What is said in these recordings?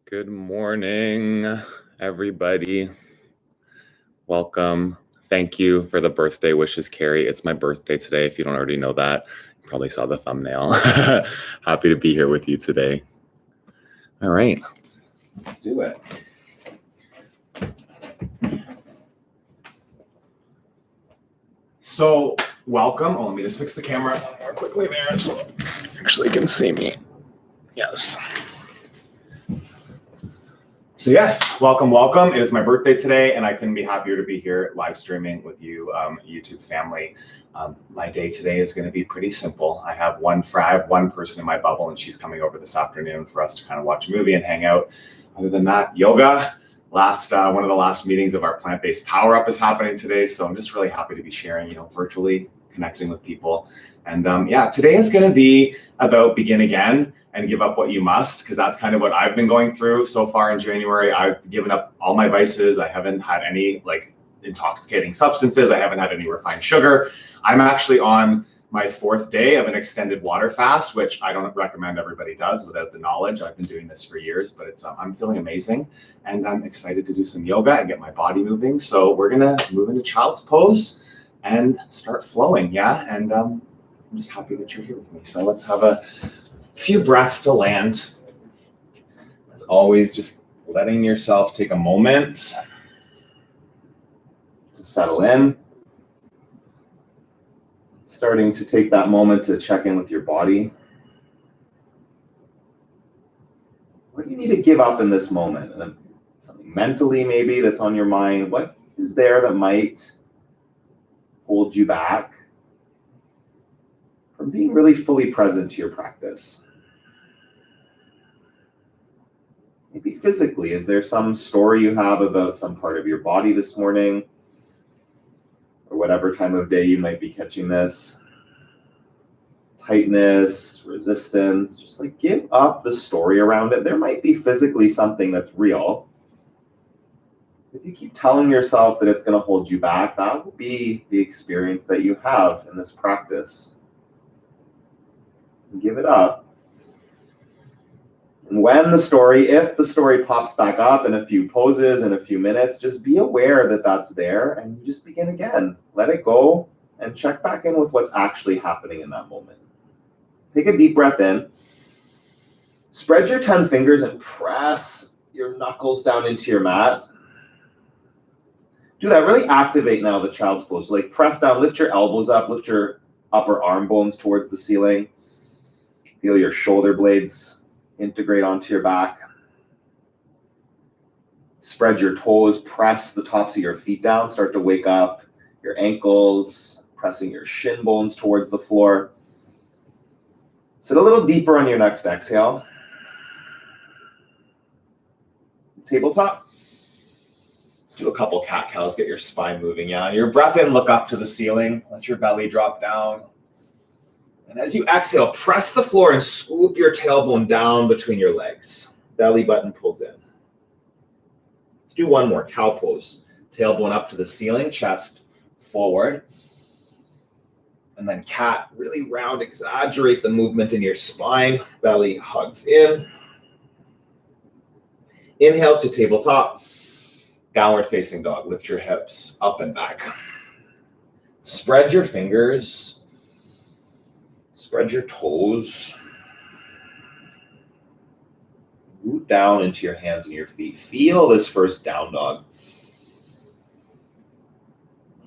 Good morning, everybody. Welcome. Thank you for the birthday wishes, Carrie. It's my birthday today. If you don't already know that, you probably saw the thumbnail. Happy to be here with you today. All right, let's do it. So welcome. Oh, let me just fix the camera more quickly there so you actually can see me. Yes. So yes, welcome. It is my birthday today, and I couldn't be happier to be here live streaming with you, YouTube family. My day today is going to be pretty simple. I have one person in my bubble, and she's coming over this afternoon for us to kind of watch a movie and hang out. Other than that, yoga. One of the last meetings of our plant-based power up is happening today, so I'm just really happy to be sharing, virtually connecting with people. And today is going to be about begin again and give up what you must, because that's kind of what I've been going through so far in January. I've given up all my vices. I haven't had any intoxicating substances. I haven't had any refined sugar. I'm actually on my 4th day of an extended water fast, which I don't recommend everybody does without the knowledge. I've been doing this for years, but I'm feeling amazing, and I'm excited to do some yoga and get my body moving. So we're gonna move into child's pose and start flowing, and I'm just happy that you're here with me. So let's have a few breaths to land. As always, just letting yourself take a moment to settle in. Starting to take that moment to check in with your body. What do you need to give up in this moment? And then something mentally maybe that's on your mind. What is there that might hold you back from being really fully present to your practice? Maybe physically, is there some story you have about some part of your body this morning? Or whatever time of day you might be catching this. Tightness, resistance, just give up the story around it. There might be physically something that's real. If you keep telling yourself that it's going to hold you back, that will be the experience that you have in this practice. Give it up. And if the story pops back up in a few poses in a few minutes, just be aware that that's there and you just begin again. Let it go and check back in with what's actually happening in that moment. Take a deep breath in. Spread your 10 fingers and press your knuckles down into your mat. Do that. Really activate now the child's pose. So press down, lift your elbows up, lift your upper arm bones towards the ceiling. Feel your shoulder blades integrate onto your back. Spread your toes, press the tops of your feet down, start to wake up your ankles, pressing your shin bones towards the floor. Sit a little deeper on your next exhale. Tabletop. Let's do a couple cat-cows, get your spine moving. Your breath in, look up to the ceiling, let your belly drop down. And as you exhale, press the floor and scoop your tailbone down between your legs. Belly button pulls in. Let's do one more, cow pose. Tailbone up to the ceiling, chest forward. And then cat, really round, exaggerate the movement in your spine. Belly hugs in. Inhale to tabletop. Downward facing dog. Lift your hips up and back. Spread your fingers. Spread your toes. Root down into your hands and your feet. Feel this first down dog.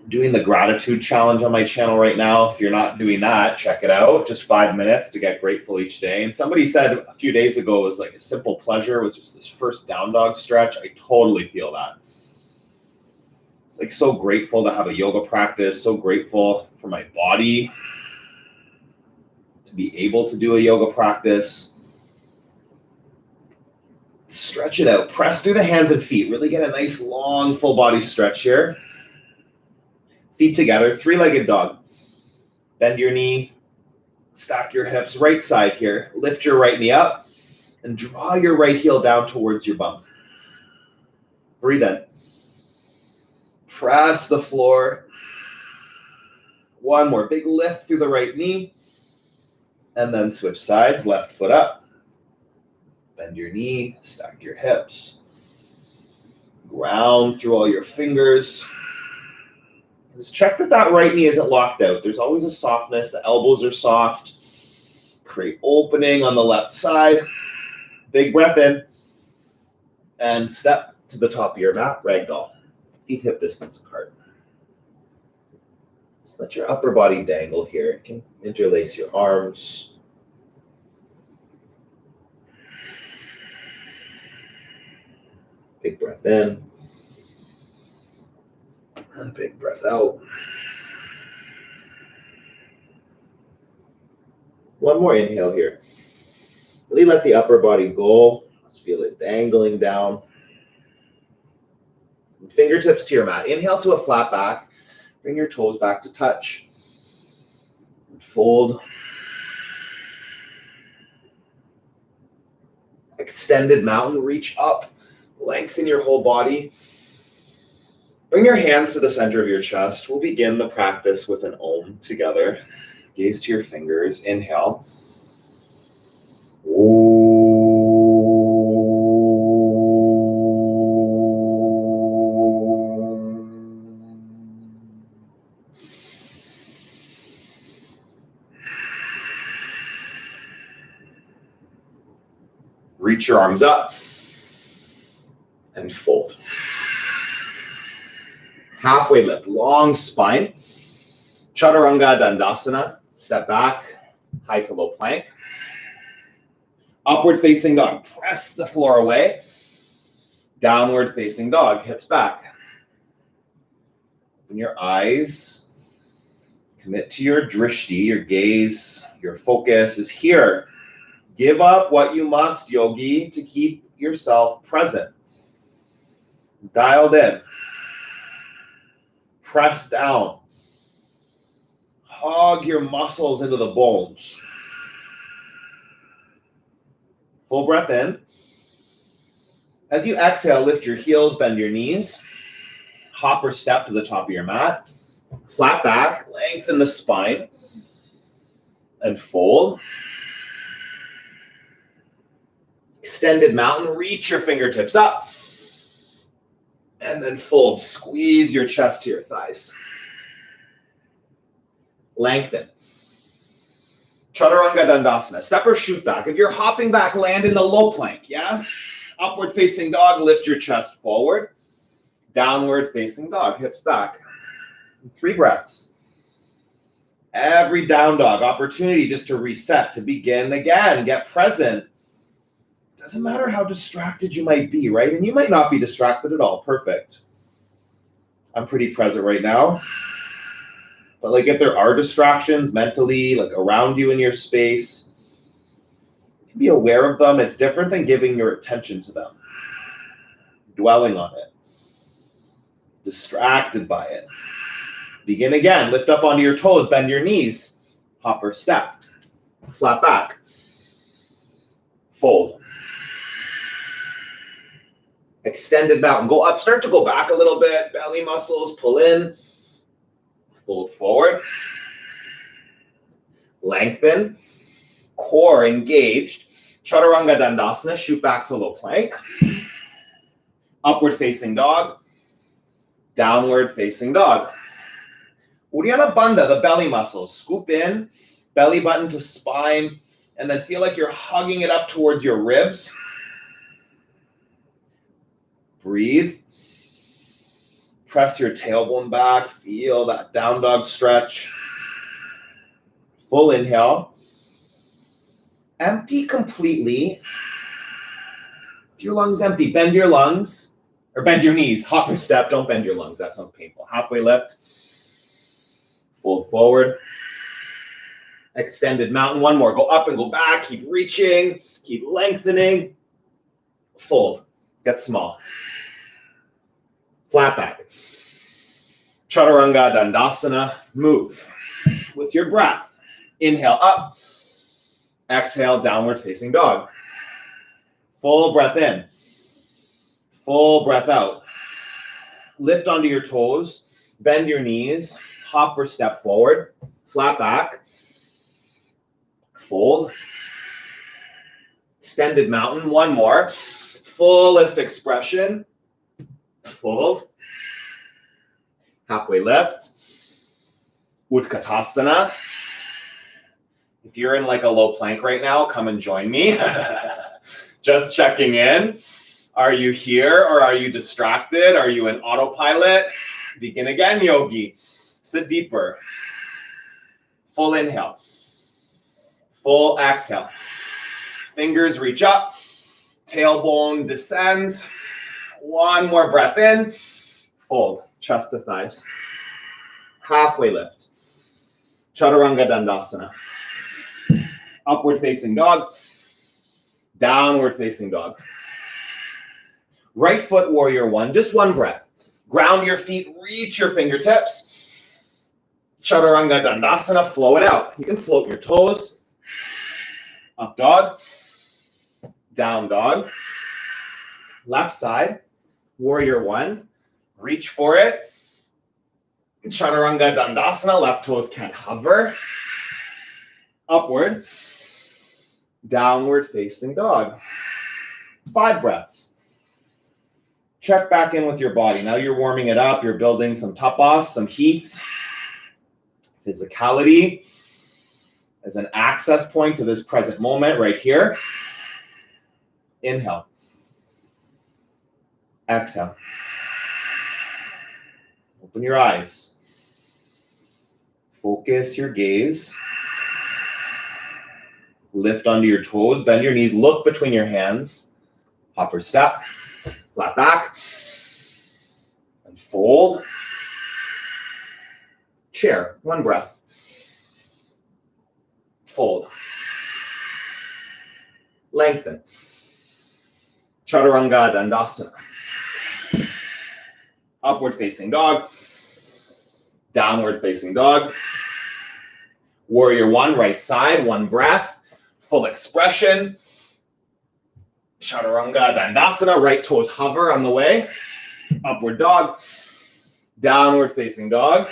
I'm doing the gratitude challenge on my channel right now. If you're not doing that, check it out. Just 5 minutes to get grateful each day. And somebody said a few days ago it was a simple pleasure was just this first down dog stretch. I totally feel that. It's so grateful to have a yoga practice. So grateful for my body to be able to do a yoga practice. Stretch it out. Press through the hands and feet. Really get a nice long full body stretch here. Feet together, 3-legged dog. Bend your knee, stack your hips, right side here. Lift your right knee up and draw your right heel down towards your bum. Breathe in. Press the floor. One more big lift through the right knee. And then switch sides, left foot up. Bend your knee, stack your hips. Ground through all your fingers. Just check that that right knee isn't locked out. There's always a softness. The elbows are soft. Create opening on the left side. Big breath in. And step to the top of your mat, ragdoll. Feet hip distance apart. Just let your upper body dangle here. You can interlace your arms. Big breath in. And big breath out. One more inhale here. Really let the upper body go. Just feel it dangling down. Fingertips to your mat. Inhale to a flat back. Bring your toes back to touch. Fold. Extended mountain. Reach up. Lengthen your whole body. Bring your hands to the center of your chest. We'll begin the practice with an Om together. Gaze to your fingers. Inhale. Reach your arms up and fold. Halfway lift, long spine. Chaturanga Dandasana. Step back, high to low plank. Upward facing dog. Press the floor away. Downward facing dog. Hips back. Open your eyes. Commit to your drishti, your gaze. Your focus is here. Give up what you must, yogi, to keep yourself present. Dialed in. Press down. Hug your muscles into the bones. Full breath in. As you exhale, lift your heels, bend your knees. Hop or step to the top of your mat. Flat back, lengthen the spine. And fold. Extended mountain, reach your fingertips up. And then fold. Squeeze your chest to your thighs. Lengthen. Chaturanga Dandasana. Step or shoot back. If you're hopping back, land in the low plank, yeah? Upward facing dog, lift your chest forward. Downward facing dog, hips back. 3 breaths. Every down dog, opportunity just to reset, to begin again. Get present. Doesn't matter how distracted you might be, right? And you might not be distracted at all. Perfect. I'm pretty present right now. But like if there are distractions mentally, like around you in your space, be aware of them. It's different than giving your attention to them. Dwelling on it. Distracted by it. Begin again. Lift up onto your toes. Bend your knees. Hop or step. Flat back. Fold. Extended mountain. Go up. Start to go back a little bit. Belly muscles. Pull in. Fold forward. Lengthen. Core engaged. Chaturanga Dandasana. Shoot back to low plank. Upward facing dog. Downward facing dog. Uddiyana Bandha, the belly muscles. Scoop in. Belly button to spine. And then feel like you're hugging it up towards your ribs. Breathe. Press your tailbone back. Feel that down dog stretch. Full inhale. Empty completely. Your lungs empty. Bend your lungs. Or bend your knees. Hop or step. Don't bend your lungs. That sounds painful. Halfway lift. Fold forward. Extended mountain. One more. Go up and go back. Keep reaching. Keep lengthening. Fold. Get small. Flat back. Chaturanga Dandasana. Move. With your breath. Inhale up. Exhale, downward facing dog. Full breath in. Full breath out. Lift onto your toes. Bend your knees. Hop or step forward. Flat back. Fold. Extended mountain. One more. Fullest expression. Fold. Halfway lift. Utkatasana. If you're in like a low plank right now, come and join me. Just checking in. Are you here or are you distracted? Are you in autopilot? Begin again, yogi. Sit deeper. Full inhale. Full exhale. Fingers reach up. Tailbone descends. One more breath in. Fold. Chest to thighs. Halfway lift. Chaturanga Dandasana. Upward facing dog. Downward facing dog. Right foot warrior one. Just one breath. Ground your feet. Reach your fingertips. Chaturanga Dandasana. Flow it out. You can float your toes. Up dog. Down dog. Left side. Warrior one. Reach for it. Chaturanga Dandasana. Left toes can't hover. Upward. Downward facing dog. 5 breaths. Check back in with your body. Now you're warming it up. You're building some tapas, some heat. Physicality as an access point to this present moment right here. Inhale. Exhale. Open your eyes. Focus your gaze. Lift onto your toes. Bend your knees. Look between your hands. Hopper step. Flat back. And fold. Chair. 1 breath. Fold. Lengthen. Chaturanga Dandasana. Upward facing dog. Downward facing dog. Warrior one, right side, 1 breath. Full expression. Chaturanga Dandasana. Right toes hover on the way. Upward dog. Downward facing dog.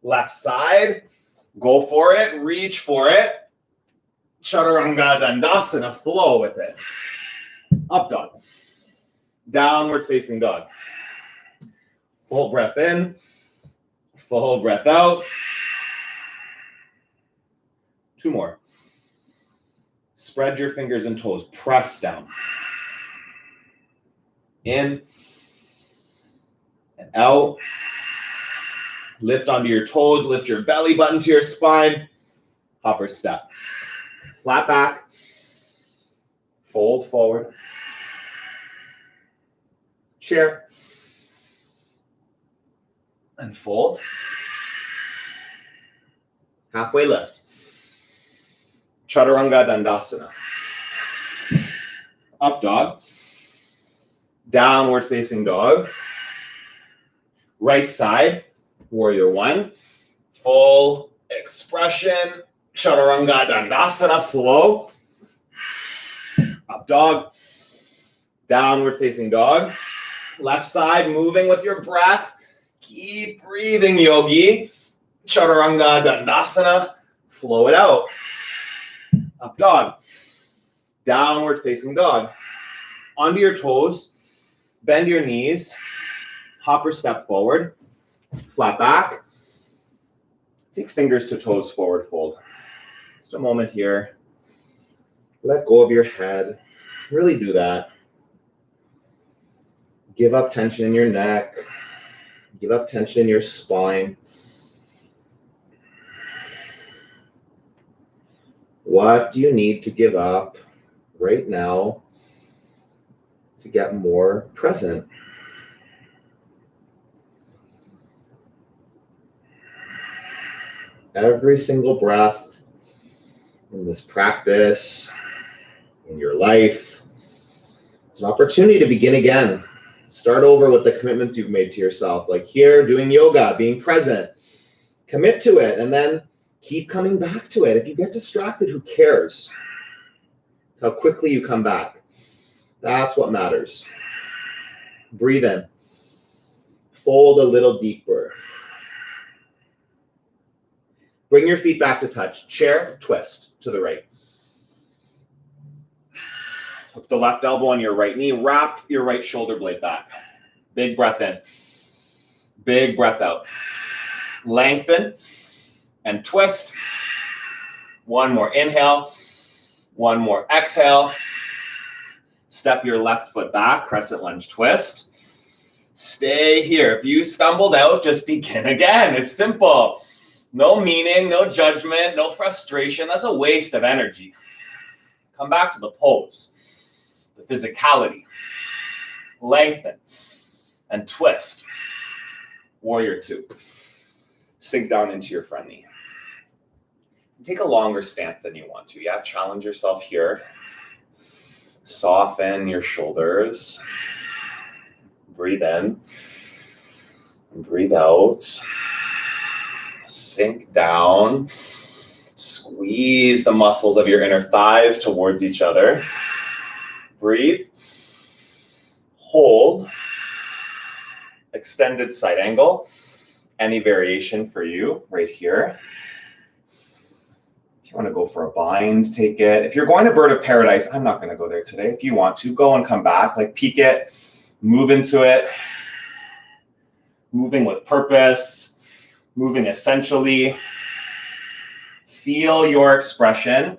Left side. Go for it. Reach for it. Chaturanga Dandasana. Flow with it. Up dog. Downward facing dog. Full breath in. Full breath out. 2 more. Spread your fingers and toes. Press down. In. And out. Lift onto your toes. Lift your belly button to your spine. Hopper step. Flat back. Fold forward. Chair. And fold. Halfway lift. Chaturanga Dandasana. Up dog. Downward facing dog. Right side. Warrior one. Full expression. Chaturanga Dandasana. Flow. Up dog. Downward facing dog. Left side. Moving with your breath. Keep breathing, yogi. Chaturanga Dandasana. Flow it out. Up dog. Downward facing dog. Onto your toes. Bend your knees. Hopper step forward. Flat back. Take fingers to toes forward fold. Just a moment here. Let go of your head. Really do that. Give up tension in your neck. Give up tension in your spine. What do you need to give up right now to get more present? Every single breath in this practice, in your life, it's an opportunity to begin again. Start over with the commitments you've made to yourself, like here, doing yoga, being present. Commit to it, and then keep coming back to it. If you get distracted, who cares? It's how quickly you come back. That's what matters. Breathe in. Fold a little deeper. Bring your feet back to touch. Chair, twist to the right. Hook the left elbow on your right knee. Wrap your right shoulder blade back. Big breath in. Big breath out. Lengthen and twist. One more inhale. One more exhale. Step your left foot back. Crescent lunge twist. Stay here. If you stumbled out, just begin again. It's simple. No meaning, no judgment, no frustration. That's a waste of energy. Come back to the pose, the physicality. Lengthen and twist. Warrior two. Sink down into your front knee. Take a longer stance than you want to. Yeah, challenge yourself here. Soften your shoulders. Breathe in and breathe out. Sink down. Squeeze the muscles of your inner thighs towards each other. Breathe. Hold. Extended side angle. Any variation for you right here. If you want to go for a bind, take it. If you're going to bird of paradise, I'm not going to go there today. If you want to, go and come back. Like peek it. Move into it. Moving with purpose. Moving essentially. Feel your expression.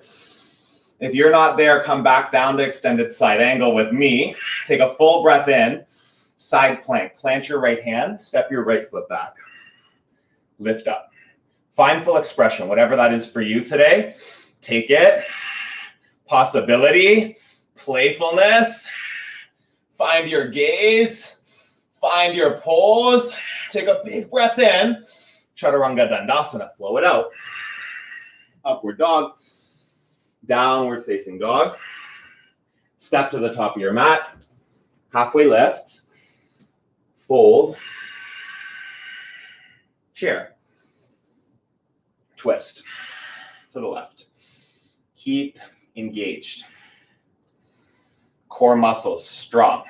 If you're not there, come back down to extended side angle with me. Take a full breath in. Side plank. Plant your right hand. Step your right foot back. Lift up. Find full expression, whatever that is for you today. Take it. Possibility. Playfulness. Find your gaze. Find your pose. Take a big breath in. Chaturanga Dandasana. Flow it out. Upward dog. Downward facing dog. Step to the top of your mat. Halfway lift. Fold. Chair. Twist. To the left. Keep engaged. Core muscles strong.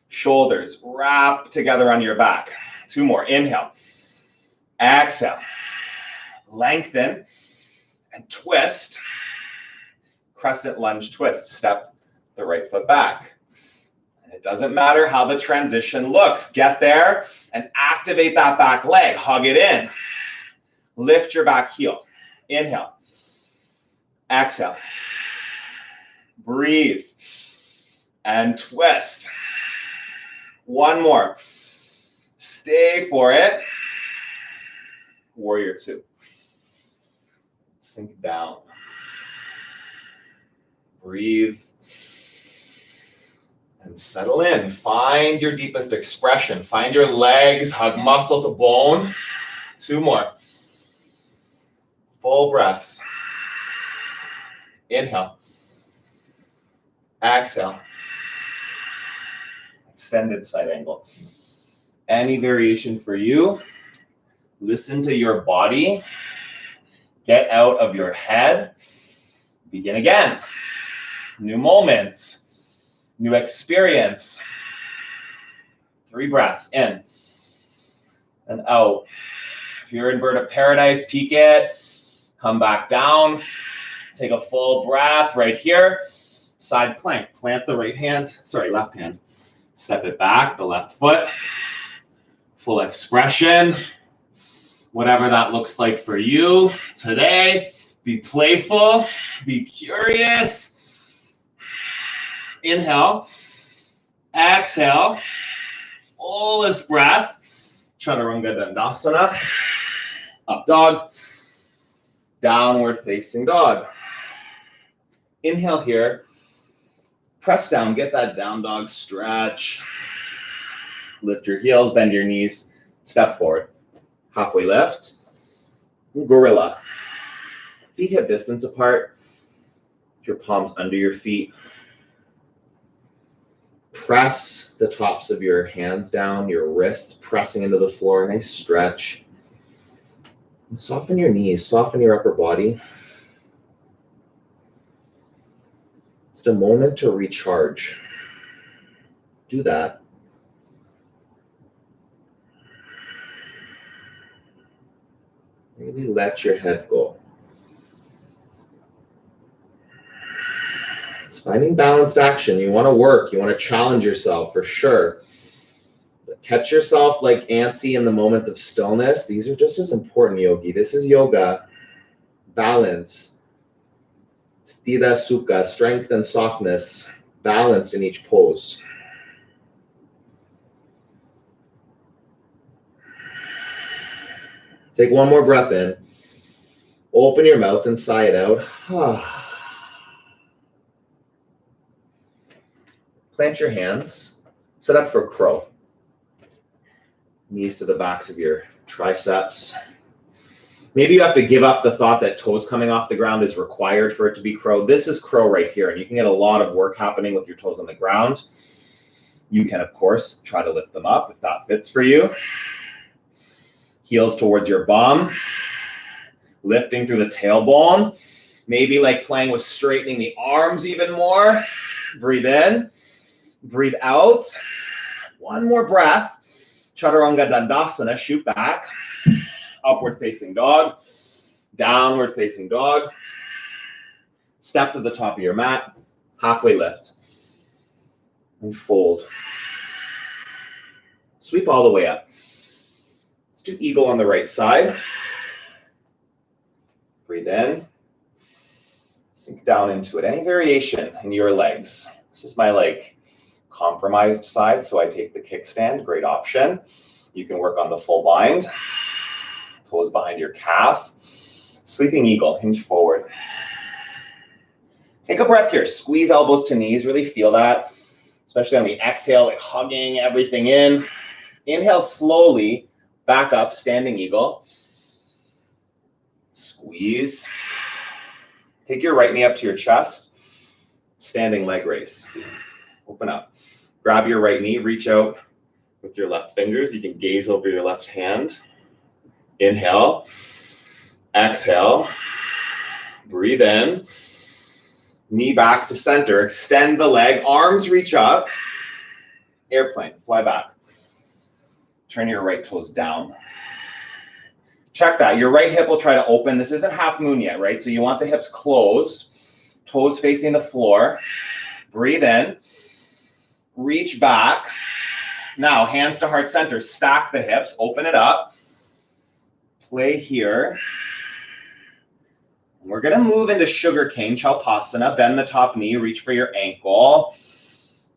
Shoulders wrap together on your back. Two more. Inhale. Exhale. Lengthen and twist. Crescent lunge twist. Step the right foot back. And it doesn't matter how the transition looks. Get there and activate that back leg. Hug it in. Lift your back heel. Inhale. Exhale. Breathe. And twist. One more. Stay for it. Warrior two. Sink down. Breathe. And settle in. Find your deepest expression. Find your legs. Hug muscle to bone. Two more. Full breaths. Inhale. Exhale. Extended side angle. Any variation for you. Listen to your body. Get out of your head. Begin again. New moments. New experience. 3 breaths in and out. If you're in bird of paradise, peek it. Come back down. Take a full breath right here. Side plank. Plant the left hand. Step it back, the left foot. Full expression. Whatever that looks like for you today. Be playful. Be curious. Inhale. Exhale. Fullest breath. Chaturanga Dandasana. Up dog. Downward facing dog. Inhale here. Press down. Get that down dog stretch. Lift your heels. Bend your knees. Step forward. Halfway lift. Gorilla. Feet hip distance apart. Your palms under your feet. Press the tops of your hands down, your wrists pressing into the floor. Nice stretch. And soften your knees, soften your upper body. Just a moment to recharge. Do that. Really let your head go. It's Finding balanced action. You want to work. You want to challenge yourself for sure. But catch yourself like antsy in the moments of stillness. These are just as important, yogi. This is yoga. Balance. Sthira sukha, strength and softness, balanced in each pose. Take one more breath in. Open your mouth and sigh it out. Plant your hands. Set up for crow. Knees to the backs of your triceps. Maybe you have to give up the thought that toes coming off the ground is required for it to be crow. This is crow right here, and you can get a lot of work happening with your toes on the ground. You can, of course, try to lift them up if that fits for you. Heels towards your bum. Lifting through the tailbone. Maybe like playing with straightening the arms even more. Breathe in. Breathe out. One more breath. Chaturanga Dandasana, shoot back. Upward facing dog. Downward facing dog. Step to the top of your mat. Halfway lift. And fold. Sweep all the way up. Let's do eagle on the right side. Breathe in. Sink down into it. Any variation in your legs. This is my compromised side, so I take the kickstand. Great option. You can work on the full bind. Toes behind your calf. Sleeping eagle, hinge forward. Take a breath here. Squeeze elbows to knees. Really feel that, especially on the exhale, like hugging everything in. Inhale slowly, back up, standing eagle. Squeeze. Take your right knee up to your chest. Standing leg raise. Open up. Grab your right knee, reach out with your left fingers. You can gaze over your left hand. Inhale. Exhale. Breathe in. Knee back to center. Extend the leg. Arms reach up. Airplane. Fly back. Turn your right toes down. Check that. Your right hip will try to open. This isn't half moon yet, right? So you want the hips closed. Toes facing the floor. Breathe in. Reach back. Now, hands to heart center. Stack the hips. Open it up. Play here. We're going to move into sugarcane Chalpasana. Bend the top knee. Reach for your ankle.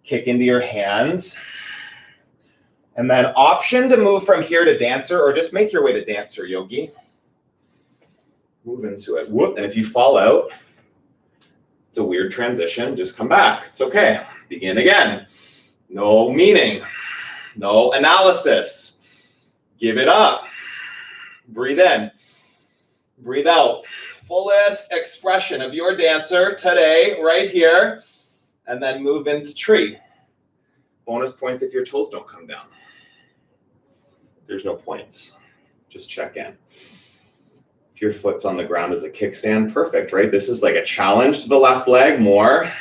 Kick into your hands. And then option to move from here to dancer, or just make your way to dancer, yogi. Move into it. Whoop. And if you fall out, it's a weird transition. Just come back. It's okay. Begin again. No meaning. No analysis. Give it up. Breathe in. Breathe out. Fullest expression of your dancer today, right here. And then move into tree. Bonus points if your toes don't come down. There's no points. Just check in. If your foot's on the ground as a kickstand, perfect, right? This is like a challenge to the left leg more.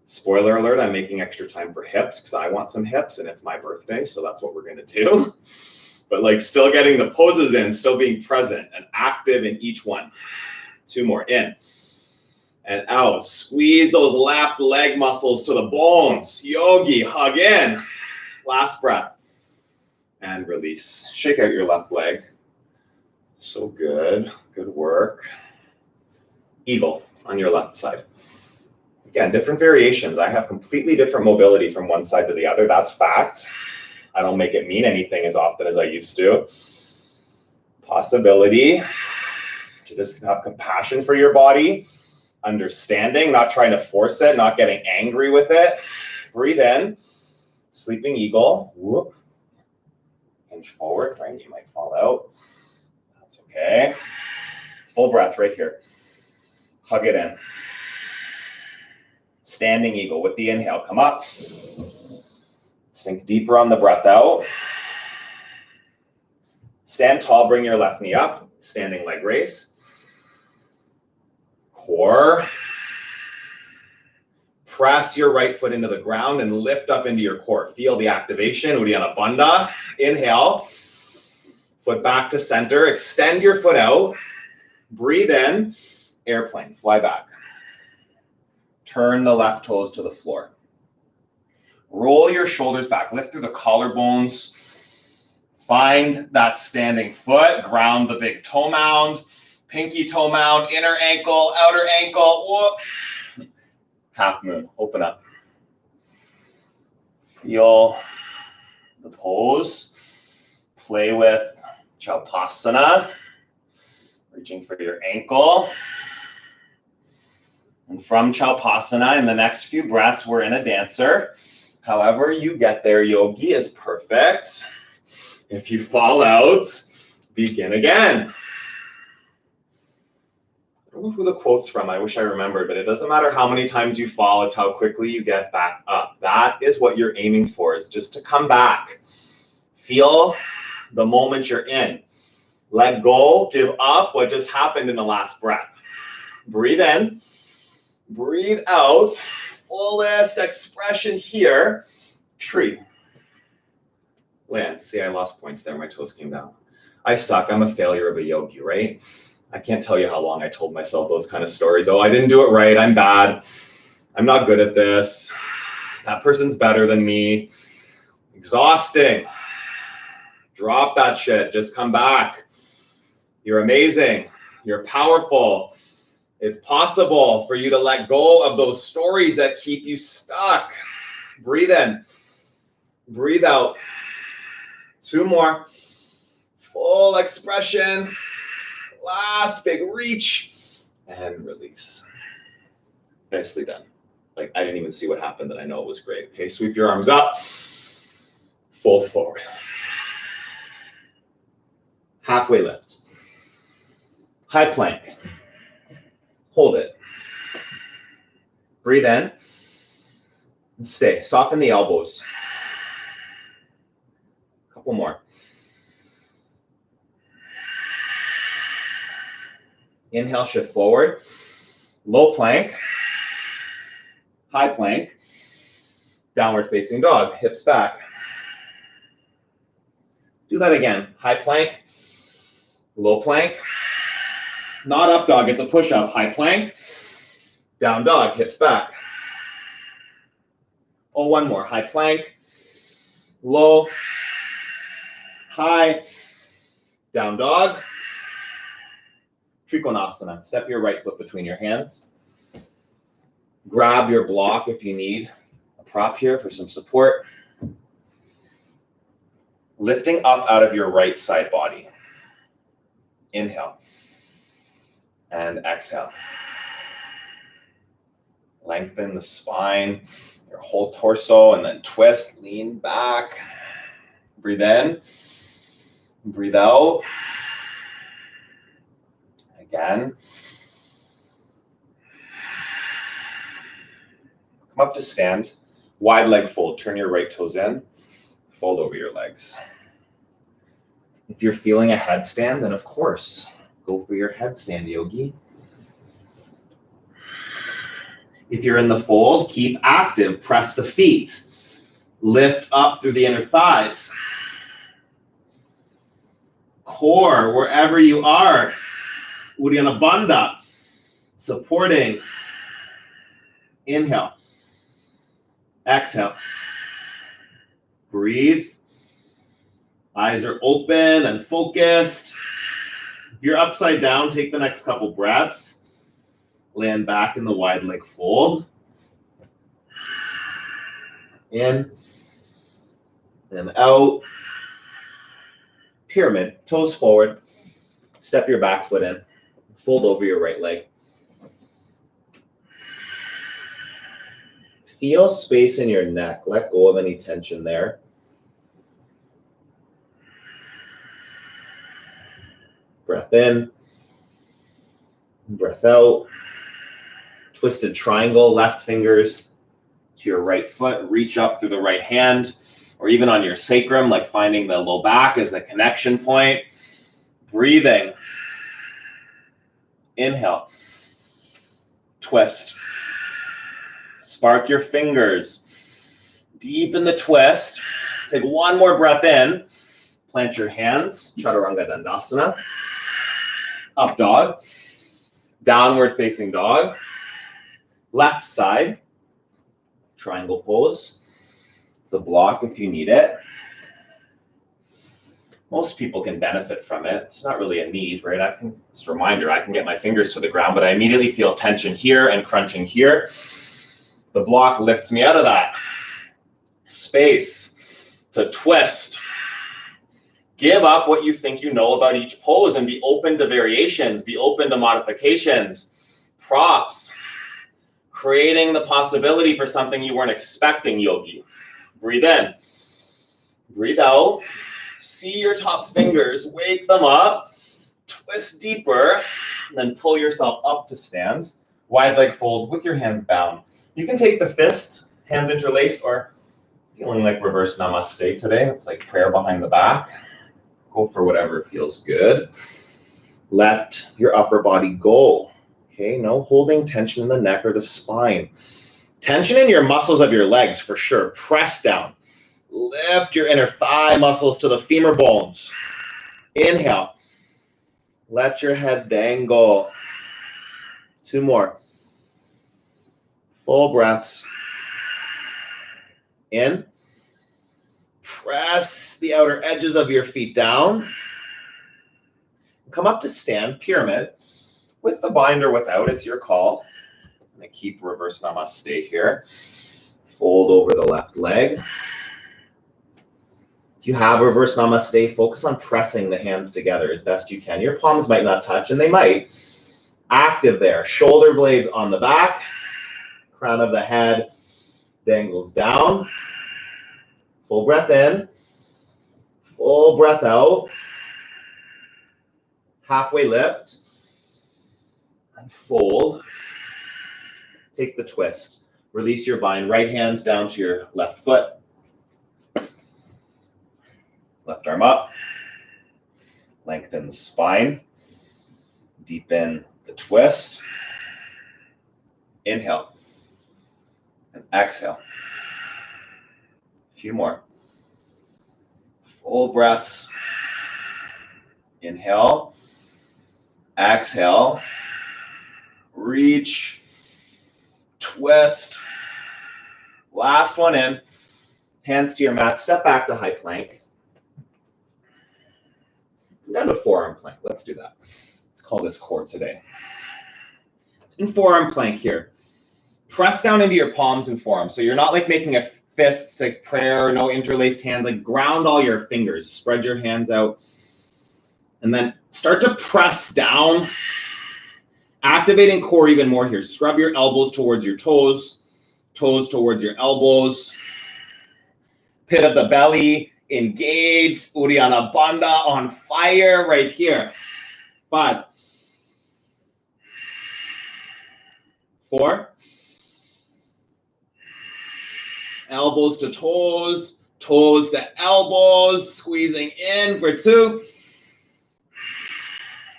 Spoiler alert, I'm making extra time for hips because I want some hips and it's my birthday, so that's what we're going to do. But still getting the poses in, still being present and active in each one. Two more, in and out. Squeeze those left leg muscles to the bones. Yogi, hug in. Last breath. And release. Shake out your left leg. So good. Good work. Eagle on your left side. Again, different variations. I have completely different mobility from one side to the other. That's fact. I don't make it mean anything as often as I used to. Possibility to just have compassion for your body. Understanding, not trying to force it, not getting angry with it. Breathe in. Sleeping eagle. Whoop. Hinge forward, right? You might fall out. That's okay. Full breath right here. Hug it in. Standing eagle with the inhale. Come up. Sink deeper on the breath out. Stand tall, bring your left knee up. Standing leg raise. Core. Press your right foot into the ground and lift up into your core. Feel the activation. Uddiyana Bandha. Inhale. Foot back to center. Extend your foot out. Breathe in. Airplane. Fly back. Turn the left toes to the floor. Roll your shoulders back. Lift through the collarbones. Find that standing foot. Ground the big toe mound. Pinky toe mound. Inner ankle. Outer ankle. Whoop. Half moon. Open up. Feel the pose. Play with Chalpasana. Reaching for your ankle. And from Chalpasana, in the next few breaths, we're in a dancer. However you get there, yogi, is perfect. If you fall out, begin again. I don't know who the quote's from. I wish I remembered, but it doesn't matter how many times you fall, it's how quickly you get back up. That is what you're aiming for, is just to come back. Feel the moment you're in. Let go, give up what just happened in the last breath. Breathe in, breathe out. Fullest expression here. Tree. Land. See, I lost points there. My toes came down. I suck. I'm a failure of a yogi, right? I can't tell you how long I told myself those kind of stories. Oh, I didn't do it right. I'm bad. I'm not good at this. That person's better than me. Exhausting. Drop that shit. Just come back. You're amazing. You're powerful. It's possible for you to let go of those stories that keep you stuck. Breathe in. Breathe out. 2 more. Full expression. Last big reach. And release. Nicely done. Like, I didn't even see what happened, and I know it was great. Okay, sweep your arms up. Fold forward. Halfway lift. High plank. Hold it. Breathe in. And stay. Soften the elbows. A couple more. Inhale, shift forward. Low plank. High plank. Downward facing dog. Hips back. Do that again. High plank. Low plank. Not up dog, it's a push-up. High plank. Down dog, hips back. Oh, one more. High plank. Low. High. Down dog. Trikonasana. Step your right foot between your hands. Grab your block if you need a prop here for some support. Lifting up out of your right side body. Inhale. And exhale. Lengthen the spine, your whole torso, and then twist, lean back. Breathe in. Breathe out. Again. Come up to stand. Wide leg fold. Turn your right toes in. Fold over your legs. If you're feeling a headstand, then of course, go for your headstand, yogi. If you're in the fold, keep active. Press the feet. Lift up through the inner thighs. Core, wherever you are. Uddiyana Bandha. Supporting. Inhale. Exhale. Breathe. Eyes are open and focused. If you're upside down, take the next couple breaths. Land back in the wide leg fold. In and out. Pyramid, toes forward. Step your back foot in. Fold over your right leg. Feel space in your neck. Let go of any tension there. Breath in. Breath out. Twisted triangle, left fingers to your right foot. Reach up through the right hand, or even on your sacrum, like finding the low back as a connection point. Breathing. Inhale. Twist. Spark your fingers. Deepen the twist. Take one more breath in. Plant your hands. Chaturanga Dandasana. Up dog. Downward facing dog. Left side, triangle pose. The block if you need it. Most people can benefit from it. It's not really a need, right? Just a reminder, I can get my fingers to the ground, but I immediately feel tension here and crunching here. The block lifts me out of that space to twist. Give up what you think you know about each pose and be open to variations, be open to modifications, props, creating the possibility for something you weren't expecting, yogi. Breathe in, breathe out. See your top fingers, wake them up, twist deeper, then pull yourself up to stand. Wide leg fold with your hands bound. You can take the fists, hands interlaced, or feeling like reverse namaste today. It's like prayer behind the back. Go for whatever feels good. Let your upper body go. Okay, no holding tension in the neck or the spine. Tension in your muscles of your legs for sure. Press down. Lift your inner thigh muscles to the femur bones. Inhale. Let your head dangle. 2 more. Full breaths. In. Press the outer edges of your feet down. Come up to stand, pyramid. With the bind or without, it's your call. I'm going to keep reverse namaste here. Fold over the left leg. If you have reverse namaste, focus on pressing the hands together as best you can. Your palms might not touch, and they might. Active there. Shoulder blades on the back. Crown of the head dangles down. Full breath in. Full breath out. Halfway lift. And fold. Take the twist. Release your bind. Right hand down to your left foot. Left arm up. Lengthen the spine. Deepen the twist. Inhale. And exhale. A few more. Full breaths. Inhale. Exhale. Reach. Twist. Last one in. Hands to your mat. Step back to high plank. Down to forearm plank. Let's do that. Let's call this core today. In forearm plank here. Press down into your palms and forearms. So you're not like making a fist, like prayer, no interlaced hands. Like ground all your fingers. Spread your hands out. And then start to press down. Activating core even more here. Scrub your elbows towards your toes. Toes towards your elbows. Pit of the belly. Engage. Uddiyana Bandha on fire right here. 5. 4. Elbows to toes. Toes to elbows. Squeezing in for 2.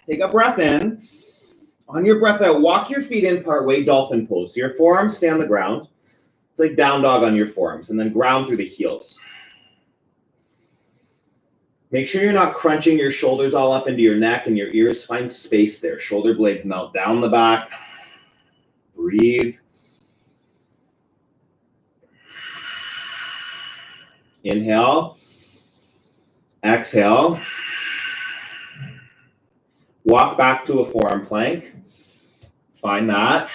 Take a breath in. On your breath out, walk your feet in part way, dolphin pose. So your forearms stay on the ground. It's like down dog on your forearms, and then ground through the heels. Make sure you're not crunching your shoulders all up into your neck and your ears. Find space there. Shoulder blades melt down the back. Breathe. Inhale. Exhale. Walk back to a forearm plank. Find that.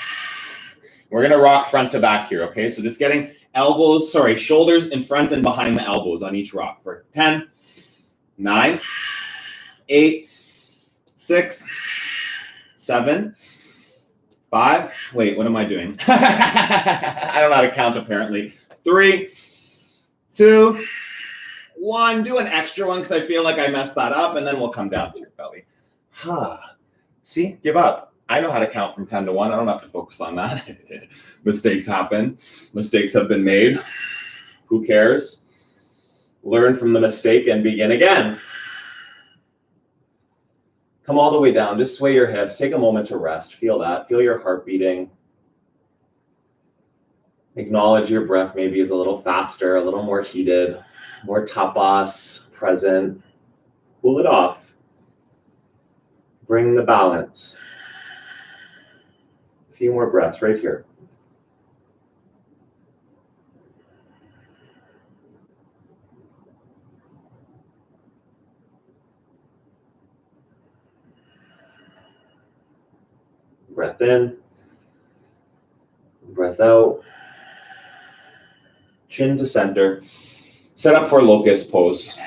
We're going to rock front to back here, okay? So just getting shoulders in front and behind the elbows on each rock. For 10, 9, 8, 6, 7, 5. Wait, what am I doing? I don't know how to count apparently. 3, 2, 1. Do an extra one because I feel like I messed that up, and then we'll come down to your belly. See, give up. I know how to count from 10 to 1. I don't have to focus on that. Mistakes happen. Mistakes have been made. Who cares? Learn from the mistake and begin again. Come all the way down. Just sway your hips. Take a moment to rest. Feel that. Feel your heart beating. Acknowledge your breath maybe is a little faster, a little more heated, more tapas present. Cool it off. Bring the balance. A few more breaths right here. Breath in, breath out. Chin to center. Set up for locust pose.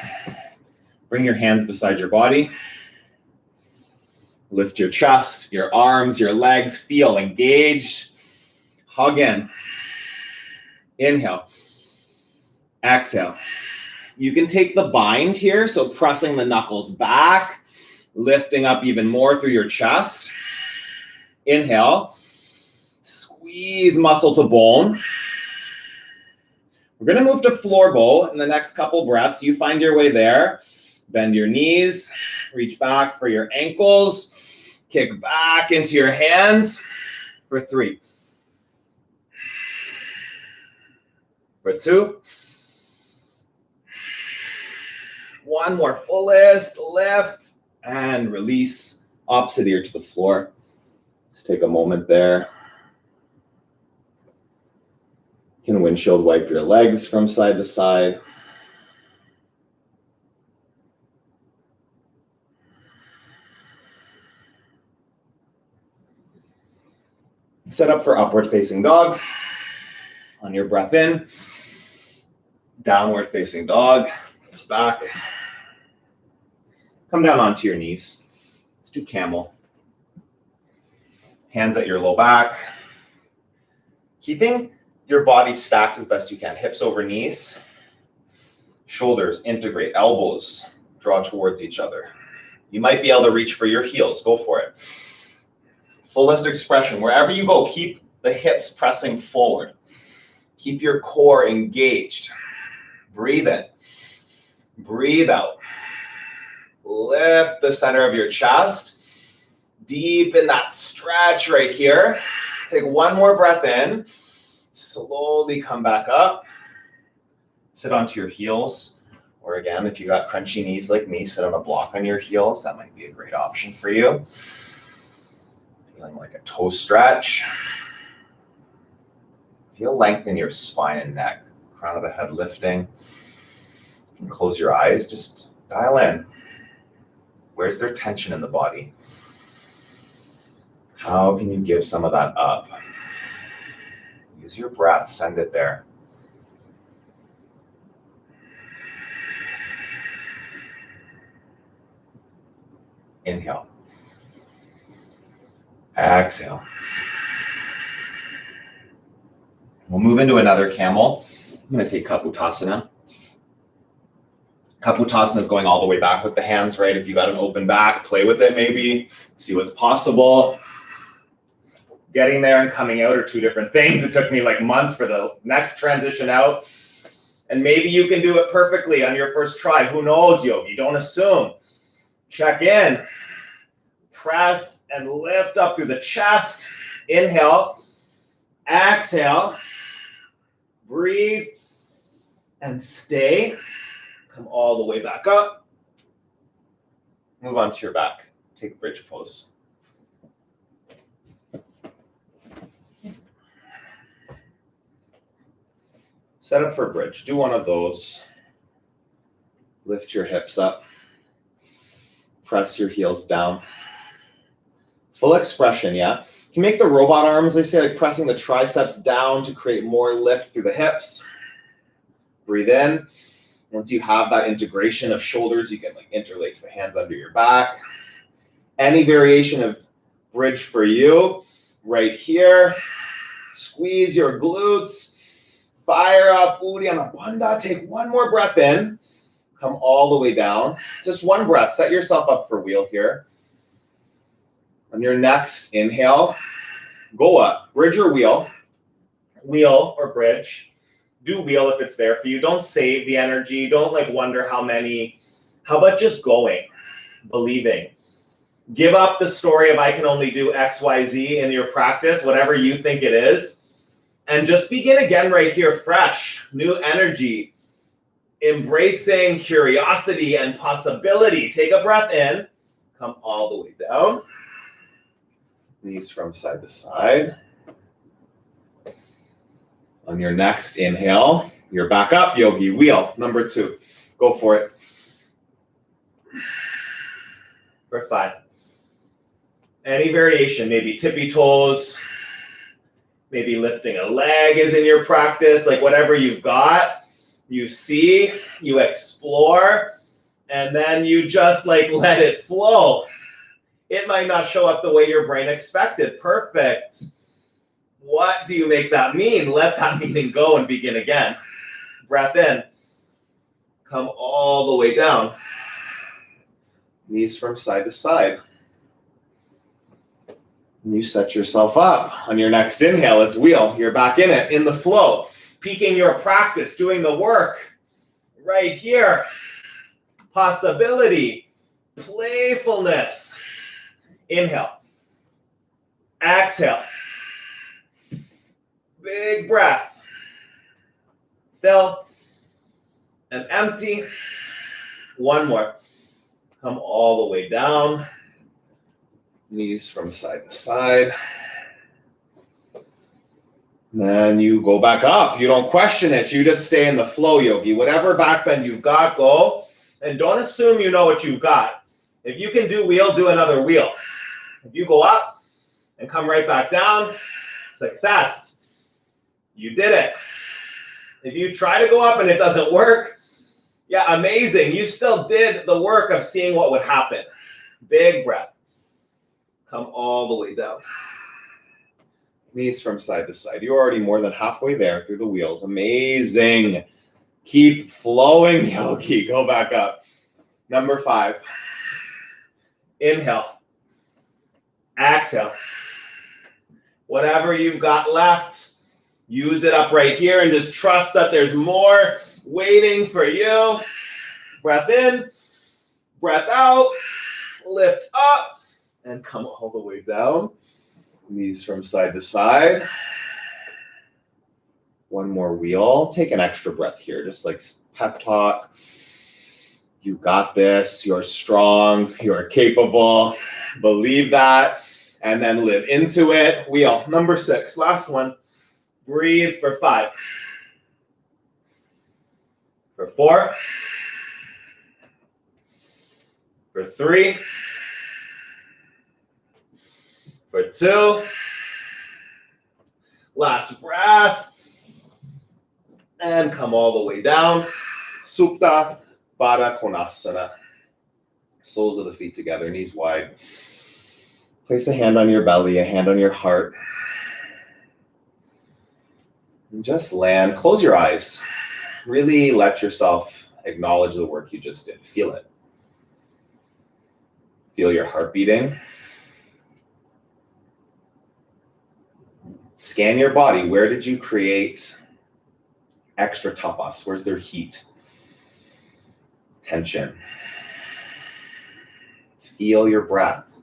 Bring your hands beside your body. Lift your chest, your arms, your legs. Feel engaged. Hug in. Inhale. Exhale. You can take the bind here, so pressing the knuckles back, lifting up even more through your chest. Inhale. Squeeze muscle to bone. We're going to move to floor bow in the next couple breaths. You find your way there. Bend your knees. Reach back for your ankles. Kick back into your hands for 3. For 2. 1 more fullest. Lift and release. Opposite ear to the floor. Just take a moment there. You can windshield wipe your legs from side to side. Set up for upward facing dog. On your breath in, downward facing dog, hips back. Come down onto your knees. Let's do camel. Hands at your low back. Keeping your body stacked as best you can. Hips over knees. Shoulders integrate. Elbows draw towards each other. You might be able to reach for your heels. Go for it. Fullest expression. Wherever you go, keep the hips pressing forward. Keep your core engaged. Breathe in. Breathe out. Lift the center of your chest. Deep in that stretch right here. Take 1 more breath in. Slowly come back up. Sit onto your heels. Or again, if you got crunchy knees like me, sit on a block on your heels. That might be a great option for you. Feeling like a toe stretch. Feel length in your spine and neck. Crown of the head lifting. You can close your eyes. Just dial in. Where's there tension in the body? How can you give some of that up? Use your breath. Send it there. Inhale. Exhale. We'll move into another camel. I'm going to take Kapotasana. Kapotasana is going all the way back with the hands, right? If you got an open back, play with it maybe. See what's possible. Getting there and coming out are 2 different things. It took me like months for the next transition out. And maybe you can do it perfectly on your first try. Who knows, yogi? Don't assume. Check in. Press and lift up through the chest. Inhale. Exhale. Breathe. And stay. Come all the way back up. Move onto your back. Take bridge pose. Set up for bridge. Do one of those. Lift your hips up. Press your heels down. Full expression, yeah? You can make the robot arms, they say, like pressing the triceps down to create more lift through the hips. Breathe in. Once you have that integration of shoulders, you can like interlace the hands under your back. Any variation of bridge for you, right here. Squeeze your glutes. Fire up, Uddiyana Bandha. Take 1 more breath in. Come all the way down. Just 1 breath. Set yourself up for wheel here. On your next inhale, go up. Bridge or wheel. Wheel or bridge. Do wheel if it's there for you. Don't save the energy. Don't like wonder how many. How about just going? Believing. Give up the story of I can only do X, Y, Z in your practice, whatever you think it is. And just begin again right here, fresh, new energy. Embracing curiosity and possibility. Take a breath in. Come all the way down. Knees from side to side. On your next inhale, you're back up, yogi. Wheel, number 2. Go for it. For 5. Any variation, maybe tippy toes, maybe lifting a leg is in your practice, like whatever you've got, you see, you explore, and then you just like let it flow. It might not show up the way your brain expected. Perfect. What do you make that mean? Let that meaning go and begin again. Breath in. Come all the way down. Knees from side to side. And you set yourself up. On your next inhale, let's wheel. You're back in it, in the flow. Peaking your practice, doing the work. Right here. Possibility. Playfulness. Inhale. Exhale. Big breath. Fill. And empty. One more. Come all the way down. Knees from side to side. Then you go back up. You don't question it. You just stay in the flow, yogi. Whatever back bend you've got, go. And don't assume you know what you've got. If you can do wheel, do another wheel. If you go up and come right back down, success. You did it. If you try to go up and it doesn't work, yeah, amazing. You still did the work of seeing what would happen. Big breath. Come all the way down. Knees from side to side. You're already more than halfway there through the wheels. Amazing. Keep flowing, yogi. Go back up. Number 5. Inhale. Exhale. Whatever you've got left, use it up right here and just trust that there's more waiting for you. Breath in, breath out, lift up, and come all the way down. Knees from side to side. One more wheel. Take an extra breath here, just like pep talk. You got this. You're strong. You're capable. Believe that. And then live into it. Wheel. Number 6. Last one. Breathe for 5. For 4. For 3. For 2. Last breath. And come all the way down. Supta Baddha Konasana. Soles of the feet together, knees wide. Place a hand on your belly, a hand on your heart. And just land. Close your eyes. Really let yourself acknowledge the work you just did. Feel it. Feel your heart beating. Scan your body. Where did you create extra tapas? Where's there heat? Tension. Feel your breath.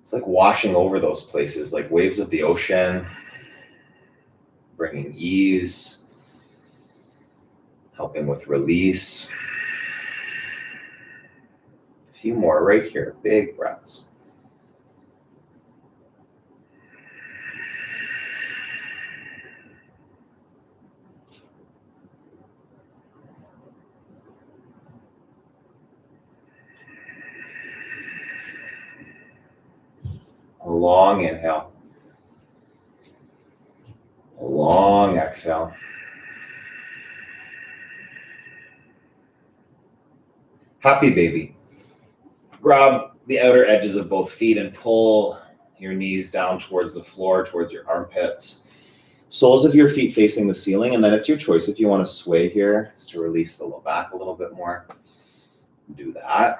It's like washing over those places, like waves of the ocean, bringing ease, helping with release. A few more right here, big breaths. A long inhale. A long exhale. Happy baby. Grab the outer edges of both feet and pull your knees down towards the floor, towards your armpits. Soles of your feet facing the ceiling, and then it's your choice if you want to sway here, just to release the low back a little bit more. Do that.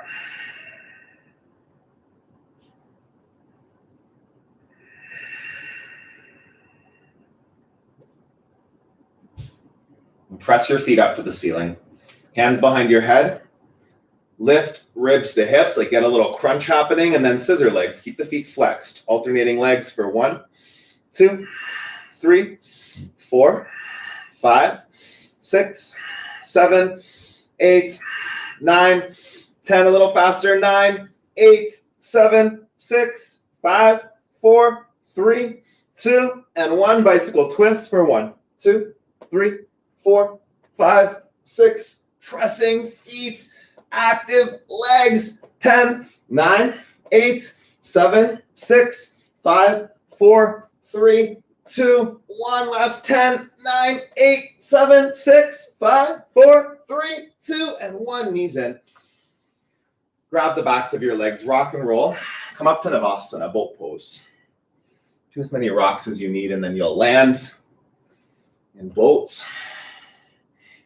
Press your feet up to the ceiling. Hands behind your head. Lift ribs to hips, like get a little crunch happening, and then scissor legs. Keep the feet flexed. Alternating legs for 1, 2, 3, 4, 5, 6, 7, 8, 9, 10. A little faster. 9, 8, 7, 6, 5, 4, 3, 2, and 1. Bicycle twist for 1, 2, 3, 4, 5, 6. Pressing feet. Active legs. 10, 9, 8, 7, 6, 5, 4, 3, 2, 1. Last 10, 9, 8, 7, 6, 5, 4, 3, 2, and 1. Knees in. Grab the backs of your legs, rock and roll. Come up to Navasana, boat pose. Do as many rocks as you need, and then you'll land in boats.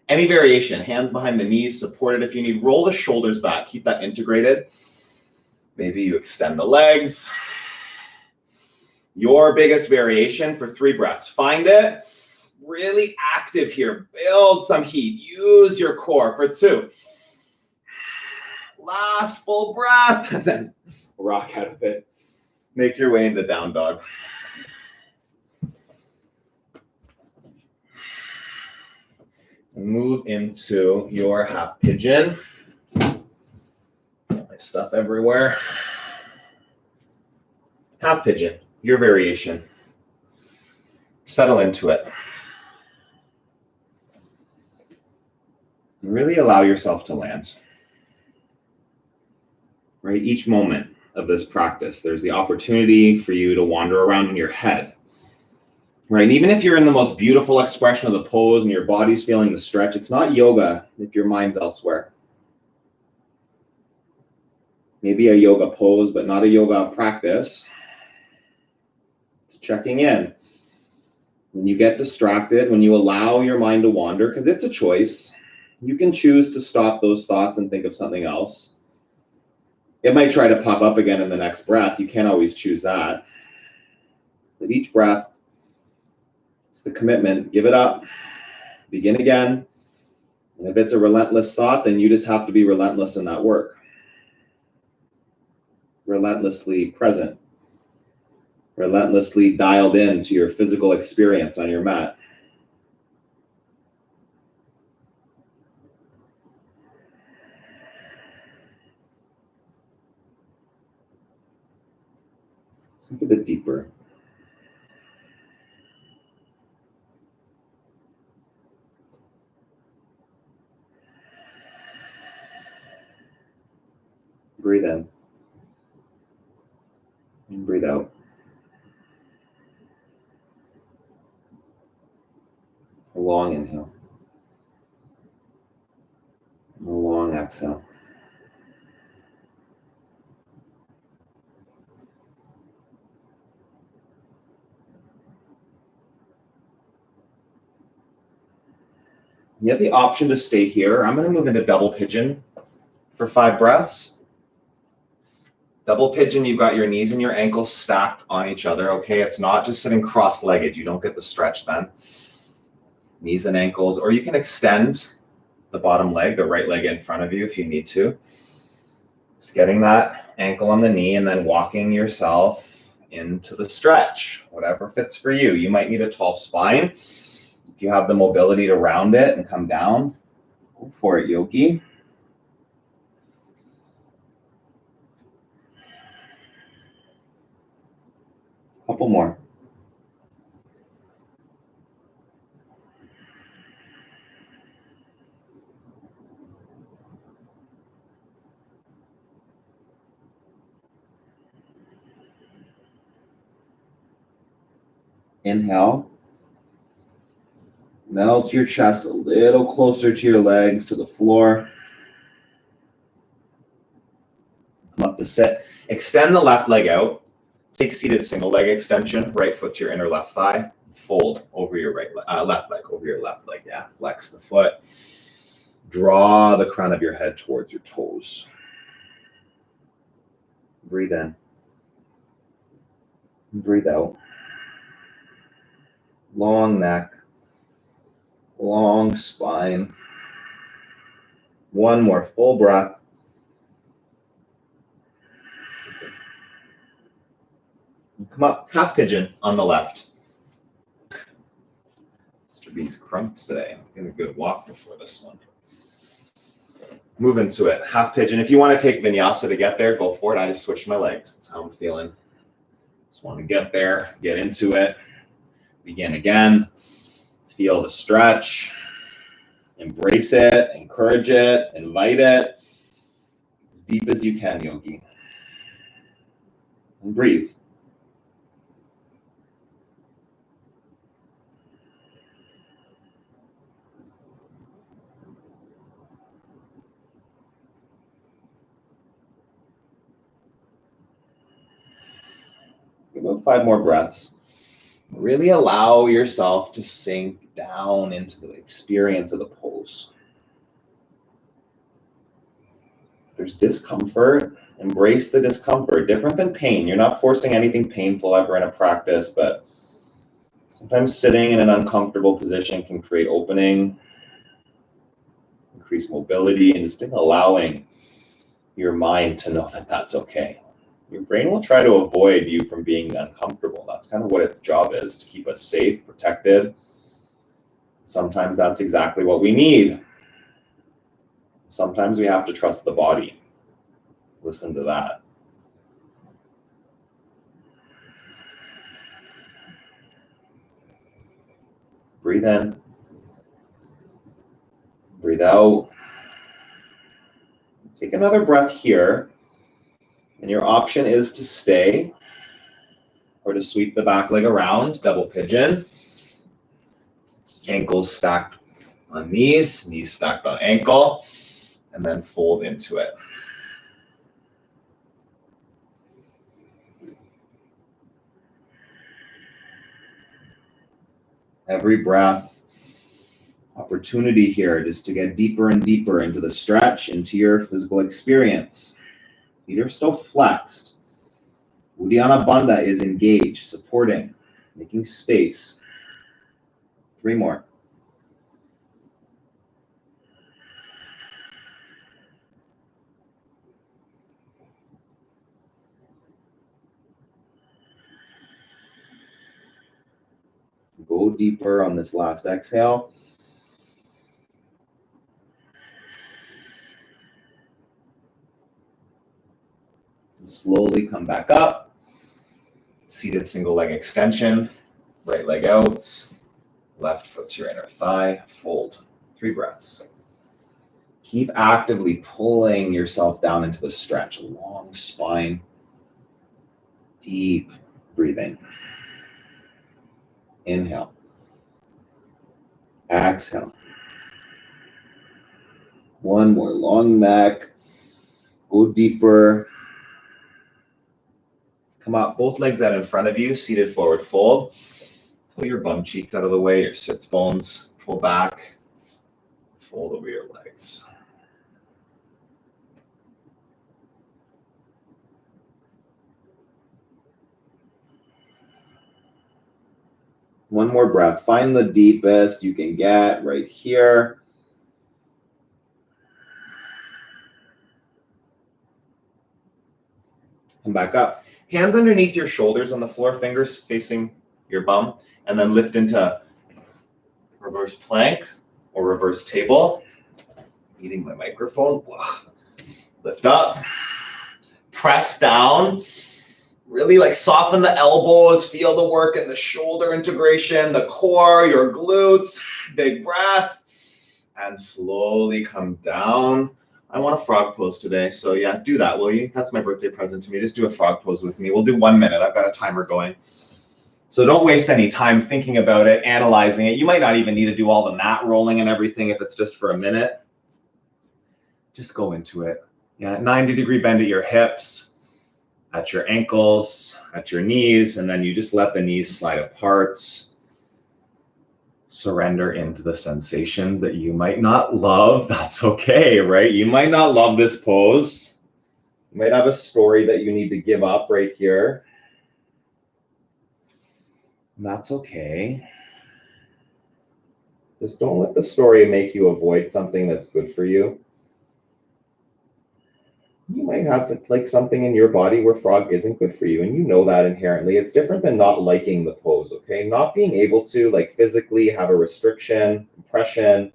Any variation, hands behind the knees, supported if you need. Roll the shoulders back, keep that integrated. Maybe you extend the legs. Your biggest variation for 3 breaths. Find it. Really active here. Build some heat. Use your core for 2. Last full breath. And then rock out of it. Make your way into down dog. Move into your half pigeon. My stuff everywhere. Half pigeon, your variation. Settle into it. Really allow yourself to land. Right? Each moment of this practice, there's the opportunity for you to wander around in your head. Right? And even if you're in the most beautiful expression of the pose and your body's feeling the stretch, it's not yoga if your mind's elsewhere. Maybe a yoga pose, but not a yoga practice. It's checking in. When you get distracted, when you allow your mind to wander, because it's a choice, you can choose to stop those thoughts and think of something else. It might try to pop up again in the next breath. You can't always choose that. But each breath, it's the commitment. Give it up. Begin again. And if it's a relentless thought, then you just have to be relentless in that work. Relentlessly present. Relentlessly dialed in to your physical experience on your mat. Think a bit deeper. Breathe in. And breathe out. A long inhale. And a long exhale. You have the option to stay here. I'm going to move into double pigeon for 5 breaths. Double pigeon, you've got your knees and your ankles stacked on each other, okay? It's not just sitting cross-legged. You don't get the stretch then. Knees and ankles, or you can extend the bottom leg, the right leg in front of you if you need to. Just getting that ankle on the knee and then walking yourself into the stretch, whatever fits for you. You might need a tall spine. If you have the mobility to round it and come down, go for it, yogi. Couple more. Inhale. Melt your chest a little closer to your legs, to the floor. Come up to sit. Extend the left leg out. Take seated single leg extension. Right foot to your inner left thigh. Fold over your left leg, over your left leg. Yeah, flex the foot. Draw the crown of your head towards your toes. Breathe in. Breathe out. Long neck. Long spine. One more full breath. Come up, half pigeon on the left. Mr. B's crunks today. I'm getting a good walk before this one. Move into it, half pigeon. If you want to take vinyasa to get there, go for it. I just switched my legs. That's how I'm feeling. Just want to get there, get into it. Begin again. Feel the stretch. Embrace it, encourage it, invite it. As deep as you can, yogi. And breathe. About 5 more breaths. Really allow yourself to sink down into the experience of the pose. If there's discomfort, embrace the discomfort. Different than pain. You're not forcing anything painful ever in a practice, but sometimes sitting in an uncomfortable position can create opening, increase mobility, and just allowing your mind to know that that's okay. Your brain will try to avoid you from being uncomfortable. That's kind of what its job is, to keep us safe, protected. Sometimes that's exactly what we need. Sometimes we have to trust the body. Listen to that. Breathe in. Breathe out. Take another breath here. And your option is to stay or to sweep the back leg around, double pigeon. Ankles stacked on knees, knees stacked on ankle, and then fold into it. Every breath, opportunity here just to get deeper and deeper into the stretch, into your physical experience. Feet are still flexed. Uddiyana Bandha is engaged, supporting, making space. 3 more. Go deeper on this last exhale. Slowly come back up. Seated single leg extension. Right leg out. Left foot to your inner thigh. Fold. 3 breaths. Keep actively pulling yourself down into the stretch. Long spine. Deep breathing. Inhale. Exhale. 1 more. Long neck. Go deeper. Come out, both legs out in front of you, seated forward fold. Pull your bum cheeks out of the way, your sits bones. Pull back. Fold over your legs. One more breath. Find the deepest you can get right here. Come back up. Hands underneath your shoulders on the floor, fingers facing your bum, and then lift into reverse plank or reverse table. Eating my microphone. Lift up. Press down. Really soften the elbows, feel the work in the shoulder integration, the core, your glutes. Big breath. And slowly come down. I want a frog pose today, so yeah, do that, will you? That's my birthday present to me. Just do a frog pose with me. We'll do 1 minute. I've got a timer going. So don't waste any time thinking about it, analyzing it. You might not even need to do all the mat rolling and everything if it's just for a minute. Just go into it. Yeah, 90-degree bend at your hips, at your ankles, at your knees, and then you just let the knees slide apart. Surrender into the sensations that you might not love. That's okay, right? You might not love this pose. You might have a story that you need to give up right here. And that's okay. Just don't let the story make you avoid something that's good for you. You might have something in your body where frog isn't good for you, and you know that inherently. It's different than not liking the pose, okay? Not being able to physically have a restriction, compression,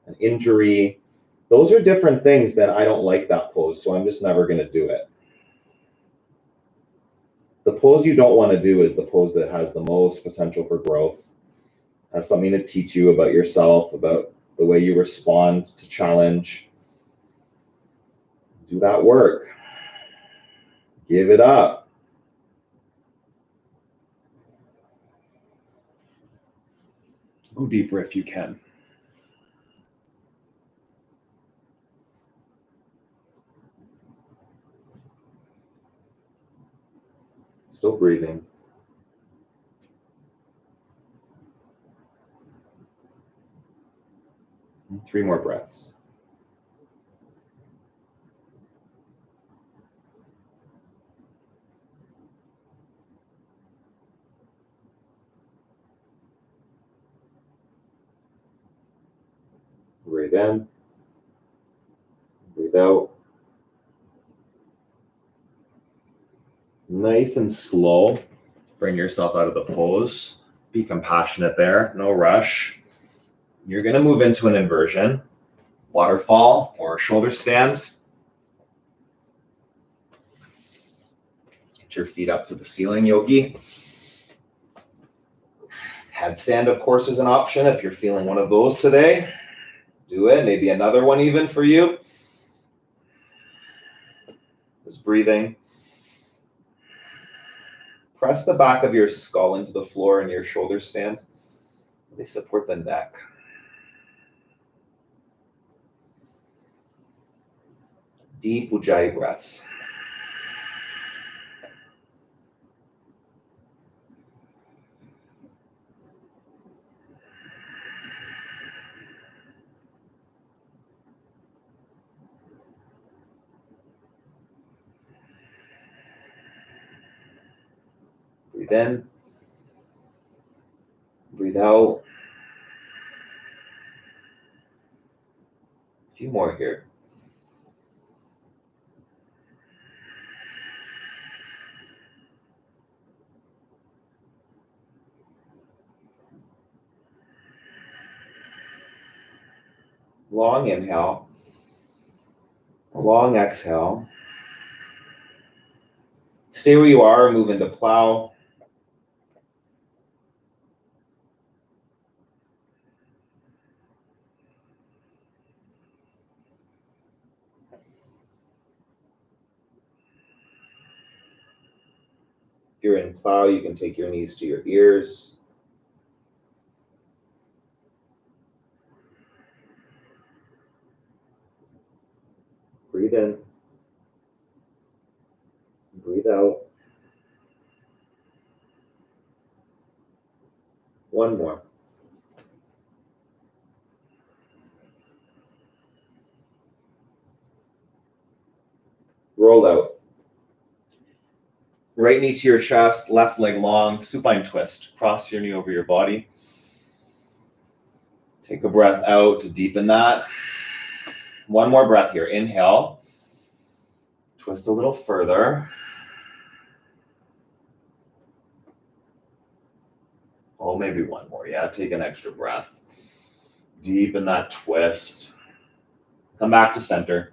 an injury. Those are different things than I don't like that pose, so I'm just never going to do it. The pose you don't want to do is the pose that has the most potential for growth, has something to teach you about yourself, about the way you respond to challenge. Do that work. Give it up. Go deeper if you can. Still breathing. And 3 more breaths. Breathe in. Breathe out. Nice and slow. Bring yourself out of the pose. Be compassionate there. No rush. You're going to move into an inversion, waterfall, or shoulder stand. Get your feet up to the ceiling, yogi. Headstand, of course, is an option if you're feeling one of those today. Do it. Maybe another one even for you. Just breathing. Press the back of your skull into the floor in your shoulder stand. They support the neck. Deep Ujjayi breaths. Breathe in. Breathe out. A few more here. Long inhale. Long exhale. Stay where you are, move into plow. If you're in plow, you can take your knees to your ears. Breathe in. Breathe out. One more. Roll out. Right knee to your chest, left leg long, supine twist. Cross your knee over your body. Take a breath out to deepen that. One more breath here. Inhale. Twist a little further. Oh, maybe one more. Yeah, take an extra breath. Deepen that twist. Come back to center.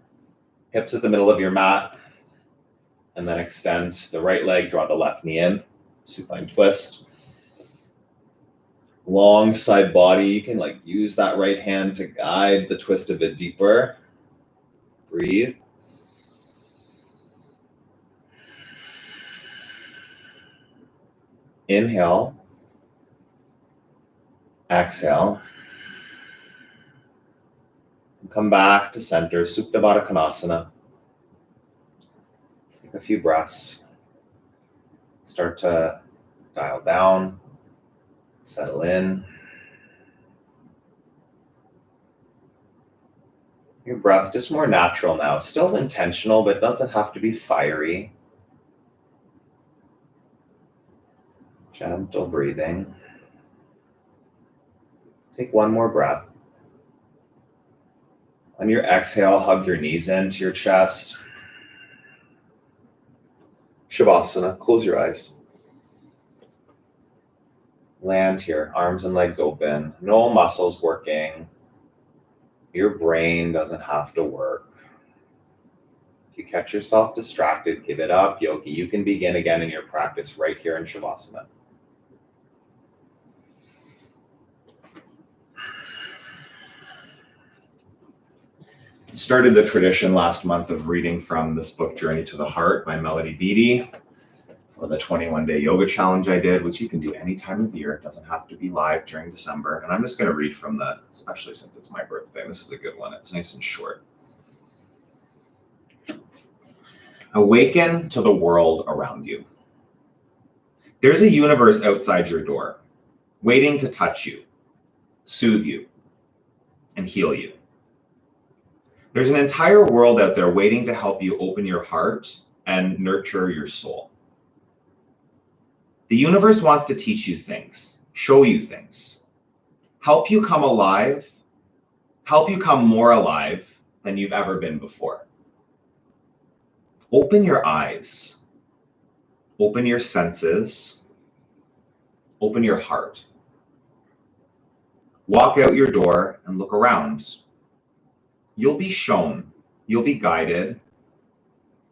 Hips at the middle of your mat. And then extend the right leg, draw the left knee in. Supine twist. Long side body. You can use that right hand to guide the twist a bit deeper. Breathe. Inhale. Exhale. And come back to center, Supta Baddha Konasana. Take a few breaths. Start to dial down, settle in. Your breath just more natural now. Still intentional, but doesn't have to be fiery. Gentle breathing. Take one more breath. On your exhale, hug your knees into your chest. Shavasana, close your eyes. Land here, arms and legs open. No muscles working. Your brain doesn't have to work. If you catch yourself distracted, give it up, yogi. You can begin again in your practice right here in Shavasana. Started the tradition last month of reading from this book, Journey to the Heart by Melody Beattie. for the 21-day yoga challenge I did, which you can do any time of year. It doesn't have to be live during December. And I'm just going to read from the, especially since it's my birthday. This is a good one. It's nice and short. Awaken to the world around you. There's a universe outside your door, waiting to touch you, soothe you, and heal you. There's an entire world out there waiting to help you open your heart and nurture your soul. The universe wants to teach you things, show you things, help you come alive, help you come more alive than you've ever been before. Open your eyes, open your senses, open your heart. Walk out your door and look around. You'll be shown, you'll be guided.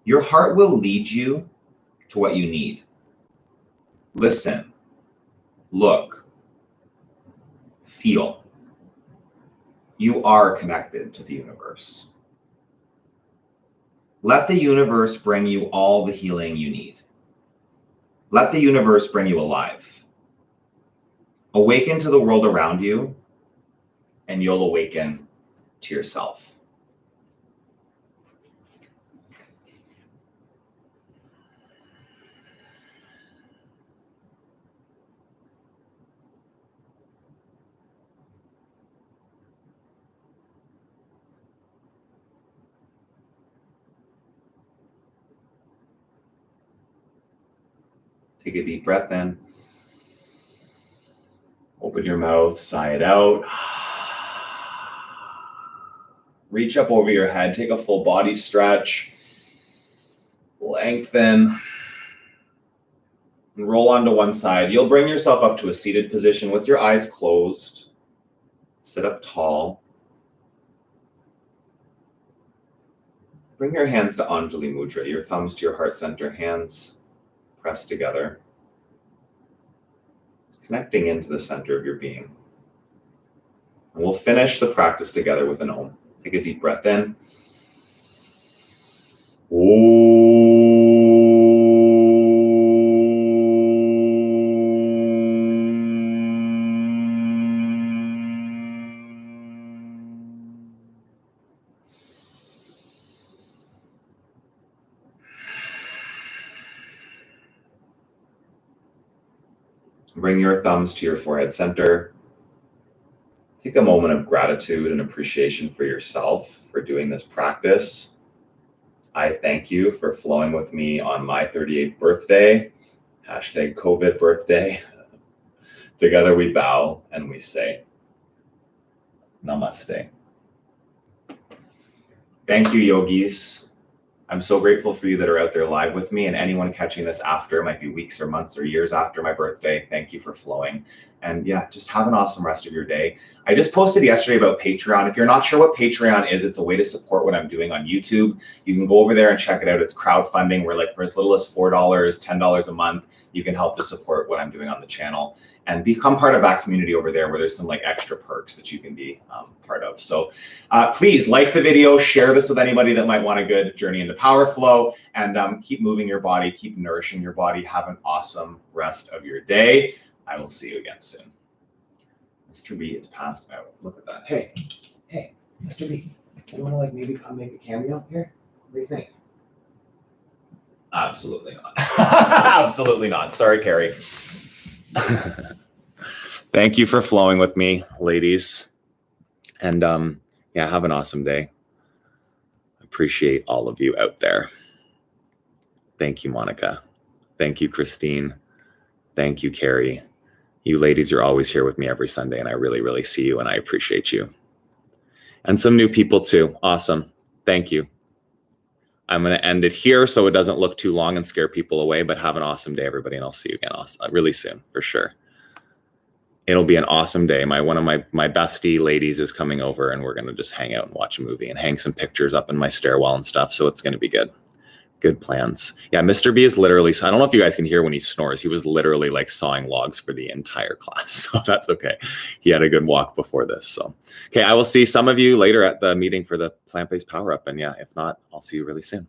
Your heart will lead you to what you need. Listen, look, feel. You are connected to the universe. Let the universe bring you all the healing you need. Let the universe bring you alive. Awaken to the world around you, and you'll awaken to yourself. Take a deep breath in. Open your mouth, sigh it out. Reach up over your head, take a full body stretch. Lengthen. And roll onto one side. You'll bring yourself up to a seated position with your eyes closed. Sit up tall. Bring your hands to Anjali Mudra, your thumbs to your heart center, hands pressed together. Connecting into the center of your being. And we'll finish the practice together with an Om. Take a deep breath in. Bring your thumbs to your forehead center. Take a moment of gratitude and appreciation for yourself for doing this practice. I thank you for flowing with me on my 38th birthday, #COVID birthday. Together we bow and we say, Namaste. Thank you, yogis. I'm so grateful for you that are out there live with me, and anyone catching this after, it might be weeks or months or years after my birthday. Thank you for flowing. And yeah, just have an awesome rest of your day. I just posted yesterday about Patreon. If you're not sure what Patreon is, it's a way to support what I'm doing on YouTube. You can go over there and check it out. It's crowdfunding where, like, for as little as $4, $10 a month, you can help to support what I'm doing on the channel and become part of that community over there where there's some like extra perks that you can be part of. So please like the video, share this with anybody that might want a good journey into power flow, and keep moving your body, keep nourishing your body. Have an awesome rest of your day. I will see you again soon. Mr. B is passed out. Look at that. Hey, Mr. B, you want to like maybe come make a cameo here? What do you think? Absolutely not. Absolutely not. Sorry, Carrie. Thank you for flowing with me, ladies. And yeah, have an awesome day. Appreciate all of you out there. Thank you, Monica. Thank you, Christine. Thank you, Carrie. You ladies are always here with me every Sunday, and I really, really see you, and I appreciate you. And some new people too. Awesome. Thank you. I'm going to end it here so it doesn't look too long and scare people away, but have an awesome day, everybody, and I'll see you again really soon, for sure. It'll be an awesome day. One of my bestie ladies is coming over, and we're going to just hang out and watch a movie and hang some pictures up in my stairwell and stuff, so it's going to be good. Good plans. Yeah, Mr. B is literally, so I don't know if you guys can hear when he snores. He was literally like sawing logs for the entire class, so that's okay. He had a good walk before this. So, okay, I will see some of you later at the meeting for the plant-based power up. And yeah, if not, I'll see you really soon.